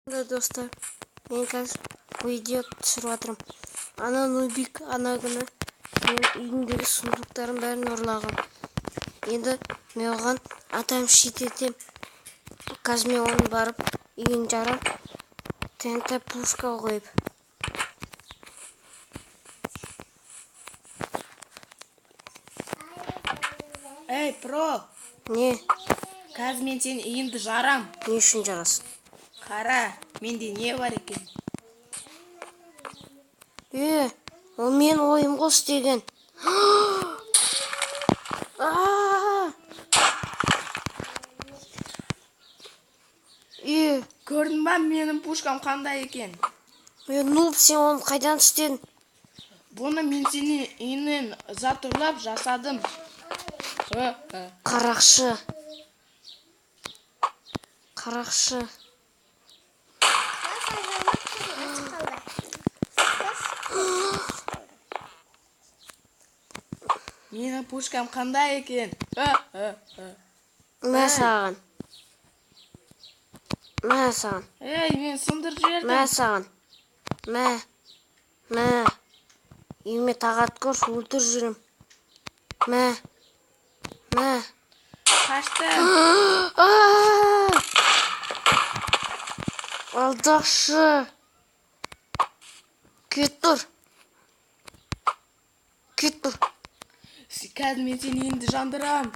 Достар, мен қазір видео түсіріп жатырмын. Ана Нубик ана күні менің үйімдегі сундуктардың бәрін ұрлаған. Енді мен оған отомстить етем. Қазір мен оны барып үйін жарап, ТНТ пушка қойып. Эй, про! Не? Қазір мен сен үйінді жарам. Не үшін жарасың? Қара, менде не бар екен? Ол мен ойым ғой істеген. Көрдің ба менің пушкам қандай екен? Нуб, сен оны қайдан істедің? Бұны мен сенің үйінен зат ұрлап жасадым. Қарақшы. Менің пушкам қандай екен? Мә саған. Ей, мен сындырып жібердім. Мә саған. Мә. Үйіме тағат көрші өлтір жүрім. Мә. Қаштым. Алдақшы. Кет тұр. Қазір мен сенің үйінді жандырам.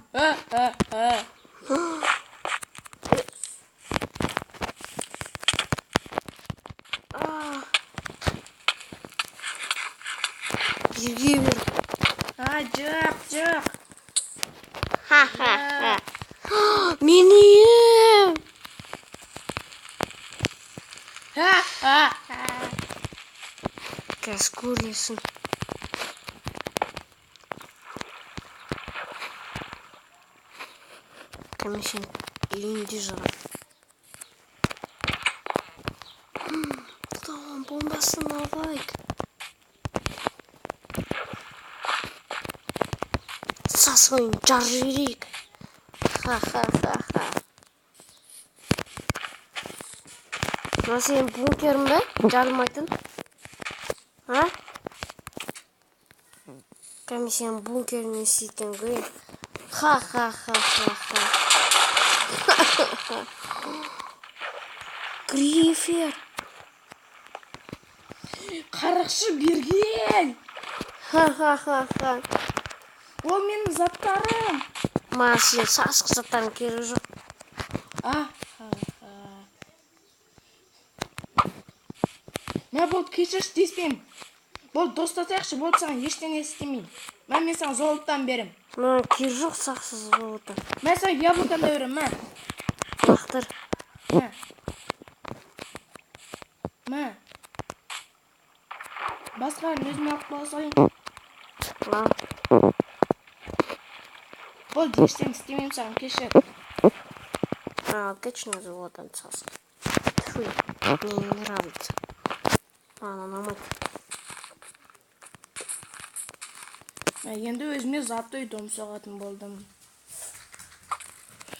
Бірге бер. Жоқ. Мен үйім. Қазір көресің. Мен сен үйінде жарам. Tamam, bombasını alayım. Sasmayın, carririk. Ha. Nasıl senin bunkerin be? Çalmaydın. Ha? Kami senin bunkerini istedin göreyim. Ha. Грифер. Қарақшы берген. Ха. Ол менің заттарым. Сен сасық заттарың керегі жоқ. Мен болды кешірші деспеймін. Болды достасайықшы, болды саған ештеңе істемеймін. Мен саған золоттан берем. Керегі жоқ сақсыз золоттан. Мен саған яблоканы берем, Лақтыр. Басқарын өзіме алып қала салайын. Болды, ештеңе істемеймін саған, кешір. Отлично, золотан сасық. Фу, мне не нравится. Намайт. Енді өзіме затты үйдім соғатын болдым.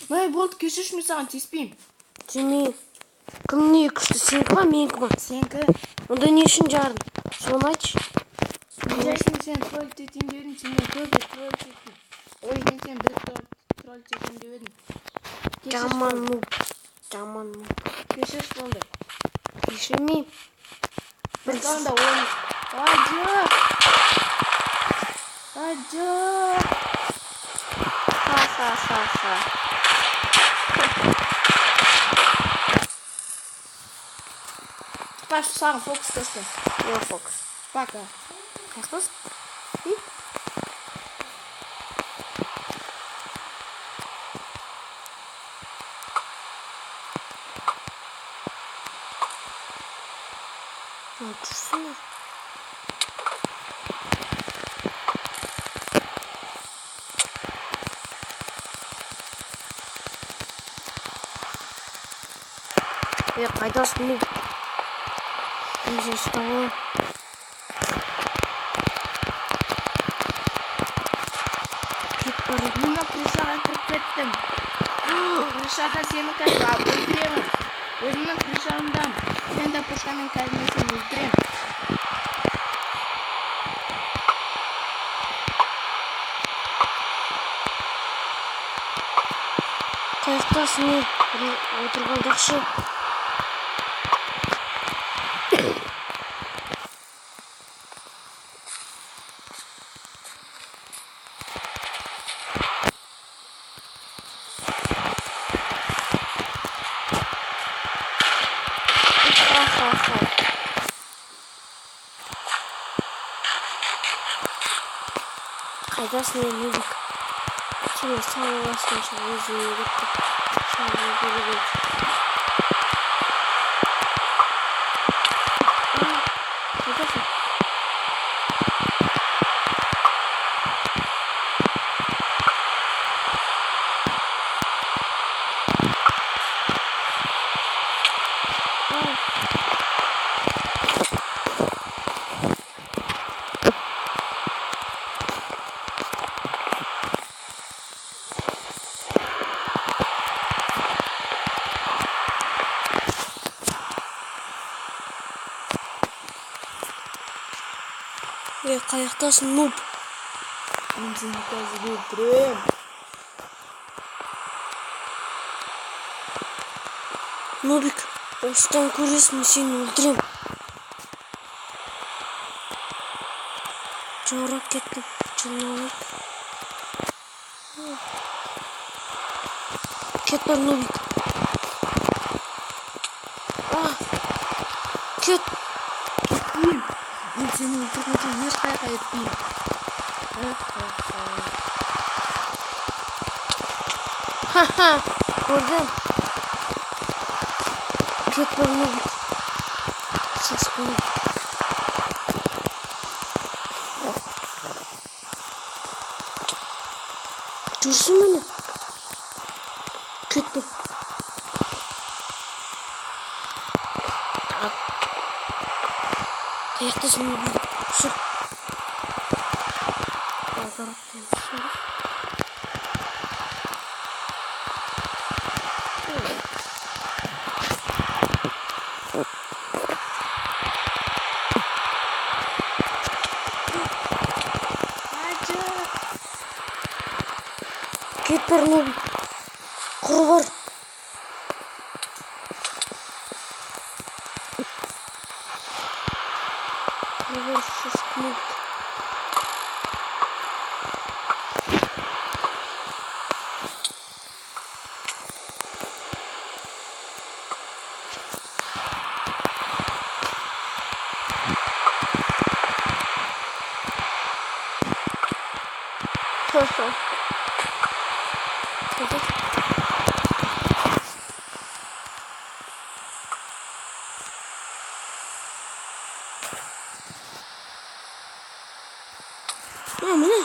Болды, кешірші, мен саған теспеймін. Сені кімне күшті, сенікі ма, менікі ма? Сенікі. Онда не үшін жардың? Соны айтшы. Мен сен троллить етейін деп едім, сен көбі троллить еттің. Мен сен бір троллить етейін деп едім. Жаман нуб. Кешірші болды. Кешірмеймін. Бір қалында ойын. Жоқ. Ха. Паш, саған фокус тастым. Не фокус? Пока. Қайқыз? Жүрсің бе? Қайдасың бұл? Мен ұстауым. Кет бары. Мен крышаға кіріп кеттім. Крышаға сені қайда өлтіремін. Өзімнің крышамдамын. Мен де пушкамен кәдімгі сені өлтірем. Қаяқтасың ей? Отырғандақшы. Қайдасың ей, Нубик? Сені салғыласынша өзіңе кетті. Шағын көреген. Қайдасың? Қаяқтасың, нуб? Мен сені қазір өлтірем. Нубик, осыдан көресің, мен сені өлтірем. Жаурап кеттім, жылауып. Кет бар, Нубик. Кет. Кетпеймін. Мен сені өлтіргенше ешқайда кетпеймін. Ха-ха, көрдім. Кет бар, Нубик. Саспын. Жүрсің мені? Кет бар. Қаяқтасың, Нубик? Шыр. Алдараттан шыр. Кет бар, Нубик. Құры бар. Құры бар, шашық, Нубик. Ха-ха. Міне.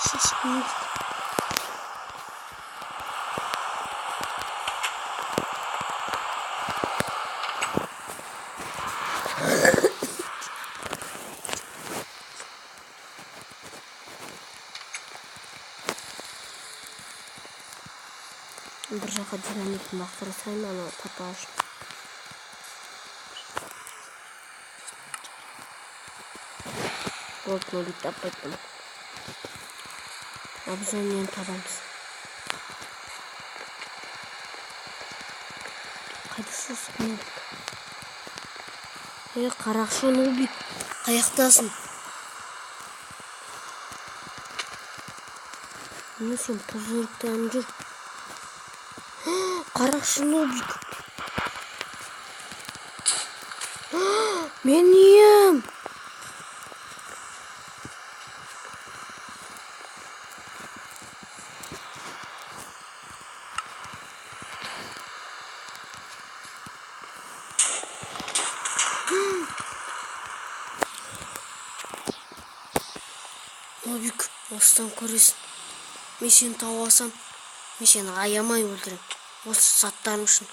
Шашық, Нубик. Бір жаққа динамитін лақтырсайын, ана тапаш. Вот, Нубик таппайтын. Обзорнен табамыз. Қайдасың, Нубик? Қарақшы, Нубик. Қаяқтасың? Міне сен пузырықтан жүр. Қарақшы, Нубик. Мен ем. Нубик, осыдан көресің. Мен сені тауып алсам, мен сені аямай өлтірем. Осы заттарым үшін.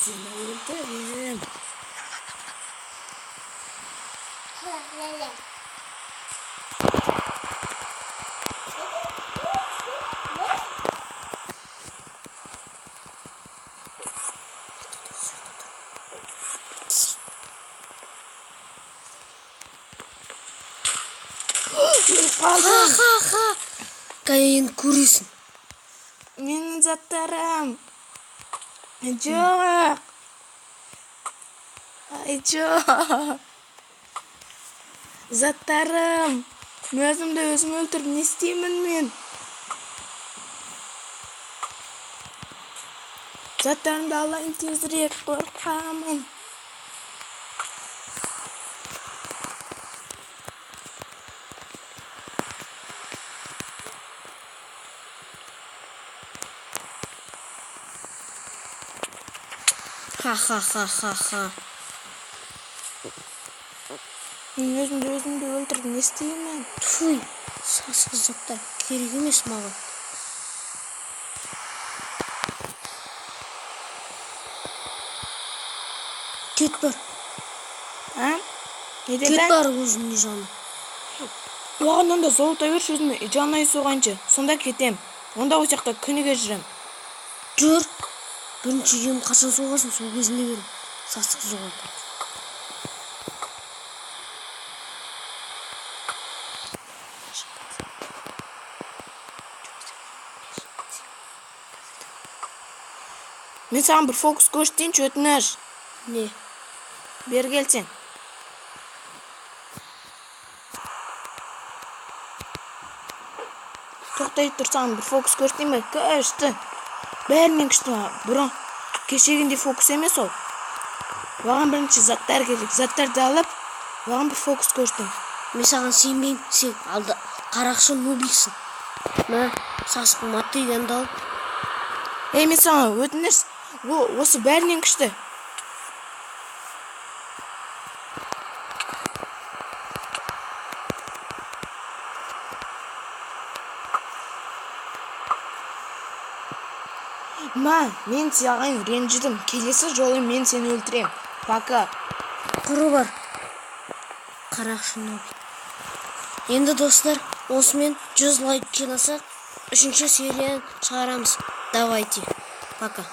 Seni öldürürüm. Ха-ха-ха. Кайын көресің. Менің заттарым. Жоқ. Ай, жоқ. Заттарым. Өзімді өзім өлтіріп не істеймін мен? Заттарымды алайын тезірек, қорқамын. Ха-ха-ха-ха-ха. Мен өзімді өлтіріп не істеймін? Туй, сасық заттар керек емес маған. Кет бар. А? Не Кет деді? бар өзіңе жаным. Оған онда золотой берші өзіме, жанай соғанша. Сонда кетем. Онда осы жақта күніге жүрем. Жүр. Бірінші ем қашан соғасын, сол кезінде берім. Сасық жоғал. Мен саған бір фокус көрсетейінші, өтініш. Не? Бері келсең. Тоқтай тұр, саған бір фокус көрсетейін бе? Күшті. Бәрінен күшті ма? Бұрын кешегіндей фокус емес ол. Оған бірінші заттар керек. Заттарды алып, оған бір фокус көрсетейін. Мен саған сенбеймін, сен алды қарақшы нубиксің. Мә, сасық мотыганды алып. Мен саған өтініш. Осы бәрінен күшті. Мен саған ренжідім. Келесі жолы мен сені өлтірем. Пока. Құры бар. Қарақшы нубик. Енді достар, осымен 100 лайк жинасақ, 3-ші серияны шығарамыз. Давайте. Пока.